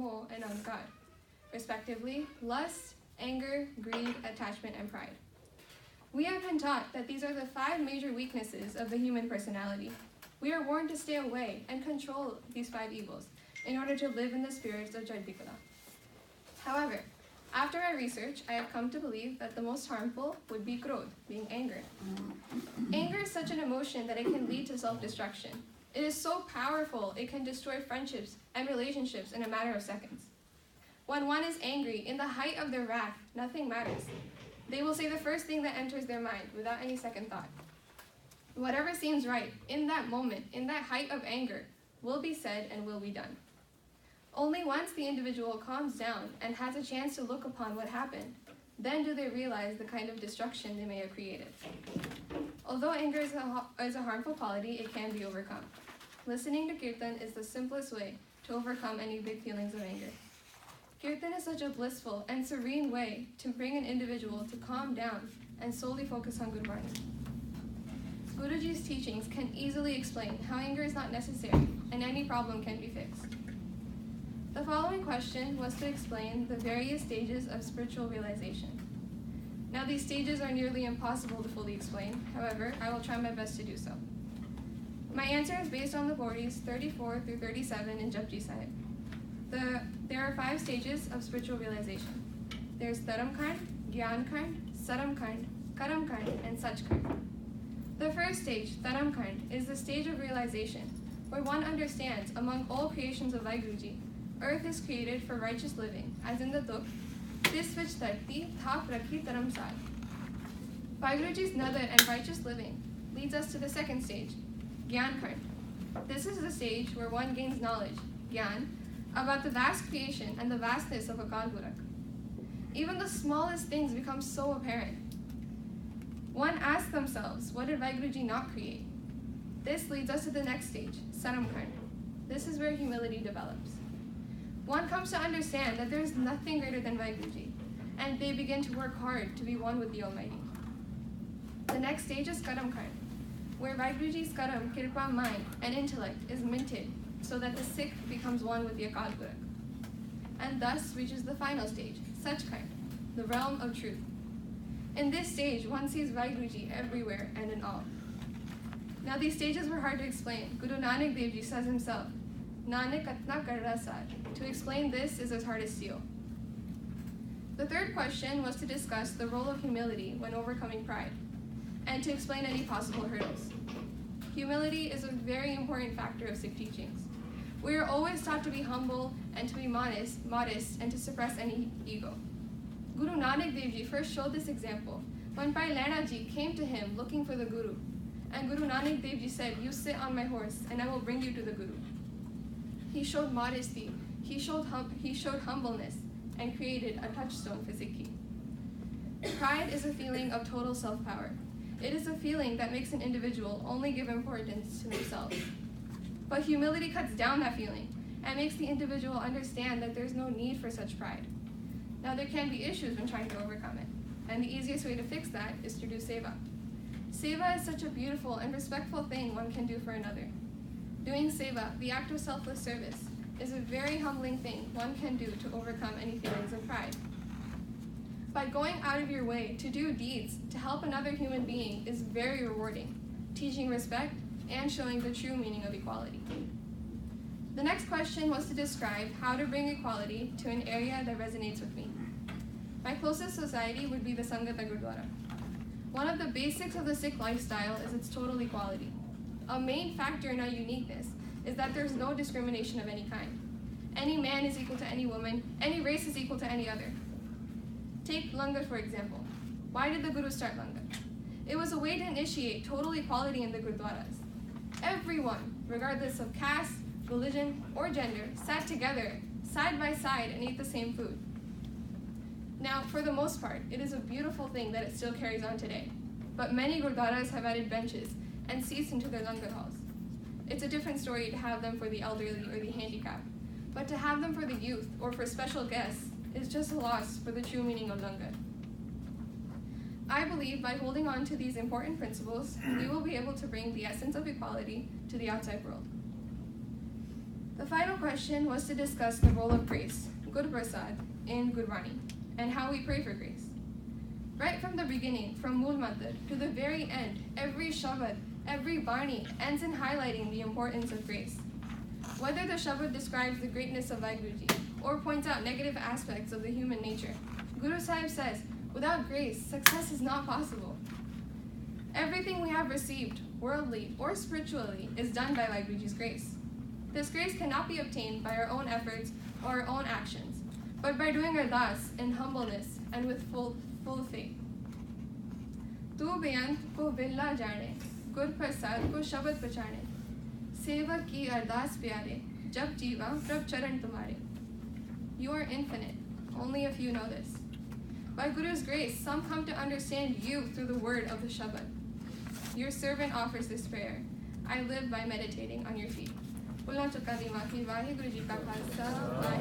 moh, and ankar, respectively, lust, anger, greed, attachment, and pride. We have been taught that these are the 5 major weaknesses of the human personality. We are warned to stay away and control these 5 evils in order to live in the spirits of Jadvikala. However, after my research, I have come to believe that the most harmful would be krodh, being anger. Anger is such an emotion that it can lead to self-destruction. It is so powerful, it can destroy friendships and relationships in a matter of seconds. When one is angry, in the height of their wrath, nothing matters. They will say the first thing that enters their mind without any second thought. Whatever seems right in that moment, in that height of anger, will be said and will be done. Only once the individual calms down and has a chance to look upon what happened, then do they realize the kind of destruction they may have created. Although anger is a harmful quality, it can be overcome. Listening to Kirtan is the simplest way to overcome any big feelings of anger. Kirtan is such a blissful and serene way to bring an individual to calm down and solely focus on good morning. Guruji's teachings can easily explain how anger is not necessary and any problem can be fixed. The following question was to explain the various stages of spiritual realization. Now, these stages are nearly impossible to fully explain. However, I will try my best to do so. My answer is based on the Pauris 34 through 37 in Japji Sahib. There are 5 stages of spiritual realization. There's Dharamkand, Gyankand, Saramkand, Karamkand, and Sachkand. The first stage, Dharamkand, is the stage of realization where one understands among all creations of Vaiguruji, earth is created for righteous living, as in the Dukh, this which dharti thap rakhi dharamsar. Vaiguruji's nadar and righteous living leads us to the second stage, Gyankand. This is the stage where one gains knowledge, Gyan, about the vast creation and the vastness of Akal Purakh. Even the smallest things become so apparent. One asks themselves, what did Vaiguruji not create? This leads us to the next stage, Saramkand. This is where humility develops. One comes to understand that there is nothing greater than Vaiguruji, and they begin to work hard to be one with the Almighty. The next stage is Karamkand, where Vaiguruji's Karam, Kirpa, mind, and intellect is minted so that the Sikh becomes one with the Akal Purakh, and thus reaches the final stage, Sachkand, the realm of truth. In this stage, one sees Vaiguruji everywhere and in all. Now, these stages were hard to explain. Guru Nanak Dev Ji says himself, Nanak atna karra sar. To explain this is as hard as steel. The third question was to discuss the role of humility when overcoming pride, and to explain any possible hurdles. Humility is a very important factor of Sikh teachings. We are always taught to be humble and to be modest, and to suppress any ego. Guru Nanak Dev Ji first showed this example when Bhai Lehna Ji came to him looking for the Guru, and Guru Nanak Dev Ji said, "You sit on my horse and I will bring you to the Guru." He showed modesty, he showed humbleness, and created a touchstone for Sikhi. Pride is a feeling of total self-power. It is a feeling that makes an individual only give importance to themselves. But humility cuts down that feeling and makes the individual understand that there's no need for such pride. Now, there can be issues when trying to overcome it, and the easiest way to fix that is to do seva. Seva is such a beautiful and respectful thing one can do for another. Doing seva, the act of selfless service, is a very humbling thing one can do to overcome any feelings of pride. By going out of your way to do deeds to help another human being is very rewarding, teaching respect and showing the true meaning of equality. The next question was to describe how to bring equality to an area that resonates with me. My closest society would be the Sangata Gurdwara. One of the basics of the Sikh lifestyle is its total equality. A main factor in our uniqueness is that there's no discrimination of any kind. Any man is equal to any woman, any race is equal to any other. Take Langar for example. Why did the Guru start Langar? It was a way to initiate total equality in the Gurdwaras. Everyone, regardless of caste, religion, or gender, sat together, side by side, and ate the same food. Now, for the most part, it is a beautiful thing that it still carries on today. But many Gurdwaras have added benches and seats into their Langar halls. It's a different story to have them for the elderly or the handicapped, but to have them for the youth or for special guests is just a loss for the true meaning of Langar. I believe by holding on to these important principles, we will be able to bring the essence of equality to the outside world. The final question was to discuss the role of grace, Guru Prasad, in Gurbani, and how we pray for grace. Right from the beginning, from Mool Mantar to the very end, every Shabad, every Bani ends in highlighting the importance of grace. Whether the Shabad describes the greatness of Vaheguruji or points out negative aspects of the human nature, Guru Sahib says, without grace, success is not possible. Everything we have received, worldly or spiritually, is done by Vaheguruji's grace. This grace cannot be obtained by our own efforts or our own actions, but by doing ardas in humbleness and with full faith. Tu beyant ko billa jane, gur prasad ko shabad pachane, sevak ki ardas pyare, jab jiva prab charan tumhare. You are infinite, only a few know this. By Guru's grace, some come to understand you through the word of the Shabad. Your servant offers this prayer. I live by meditating on your feet. Vaheguruji ka khalsa.